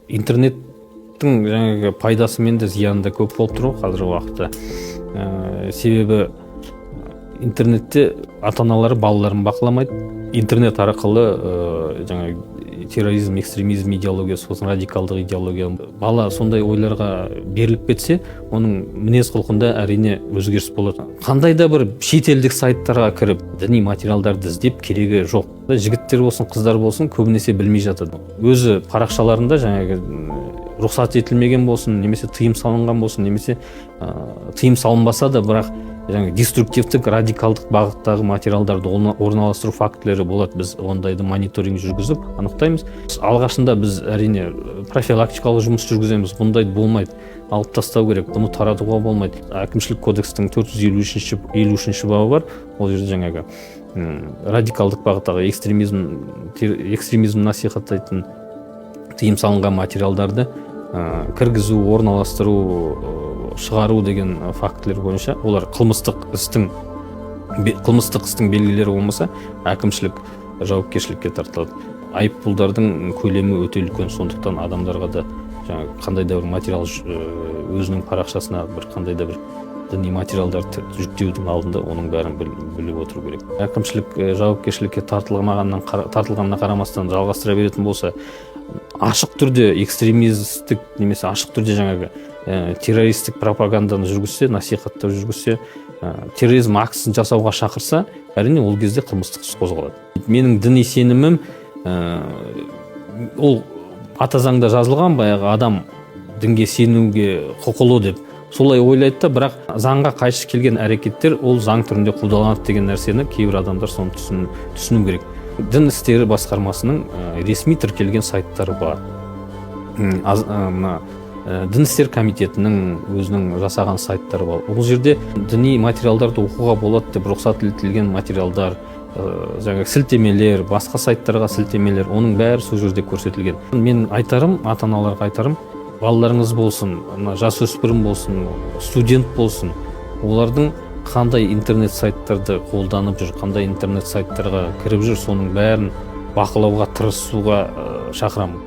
интернеттің жаңағы пайдасы мен де зияны да көп болып тұр ғой қазіргі уақытта. Себебі интернетте ата-аналары балаларын бақыламайды. Интернет арқылы жаңағы терроризм, экстремизм идеологиясы болсын, радикалдық идеология. Бала сондай ойларға беріліп кетсе, оның мінез құлқында әрине өзгеріс болады. Қандай да бір шетелдік сайттарға кіріп, діни материалдарды іздеп керегі жоқ. Жігіттер болсын, қыздар болсын, көбінесе білмей жатады. Өзі парақшаларында жаңағы рұқсат етілмеген болсын, немесе тыйым салынған болсын, немесе тыйым салынбаса да, бірақ жаңағы деструктивтік, радикалдық бағыттағы материалдарды орналастыру фактілері болады. Біз ондайды мониторинг жүргізіп анықтаймыз. Алғашында біз әрине профилактикалық жұмыс жүргіземіз. Бұндайды болмайды, алып тастау керек, бұны таратуға болмайды. Әкімшілік кодекстің 453 бабы бар. Ол жерде жаңағы радикалдық бағыттағы экстремизм насихаттайтын тыйым салынған материалдарды кіргізу, орналастыру, шығару деген фактілер бойынша, олар қылмыстық істің белгілері болмаса, әкімшілік жауапкершілікке тартылады. Айыппұлдардың көлемі өте үлкен, сондықтан адамдарға да қандай да бір материал өзінің парақшасына қандай да бір діни материалдарды жүктеудің алдында оның бәрін біліп отыру керек. Әкімшілік жауапкершілікке тартылғанына қарамастан жалғастыра беретін болса, ашық түрде экстремистік немесе ашық түрде жаңағы террористік пропаганданы жүргізсе, насихаттау жүргізсе, терроризм актісін жасауға шақырса, әрине ол кезде қылмыстық іс қозғалады. Менің діни сенімім ол ата заңда жазылған, баяғы адам дінге сенуге құқылы деп солай ойлайды да, бірақ заңға қайшы келген әрекеттер ол заң түрінде қудаланады деген нәрсені кейбір адамдар соны түсіну керек. Дін істері басқармасының ресми тіркелген сайттары бар. Дін істер комитетінің өзінің жасаған сайттары бар. Ол жерде діни материалдарды оқуға болады деп рұқсат етілген материалдар, жаңағы сілтемелер, басқа сайттарға сілтемелер, оның бәрі сол жерде көрсетілген. Мен айтарым, ата-аналарға айтарым, балаларыңыз болсын, жасөспірім болсын, студент болсын, олардың қандай интернет сайттарды қолданып жүр, қандай интернет сайттарға кіріп жүр, соның бәрін бақылауға, тырысуға шақырамын.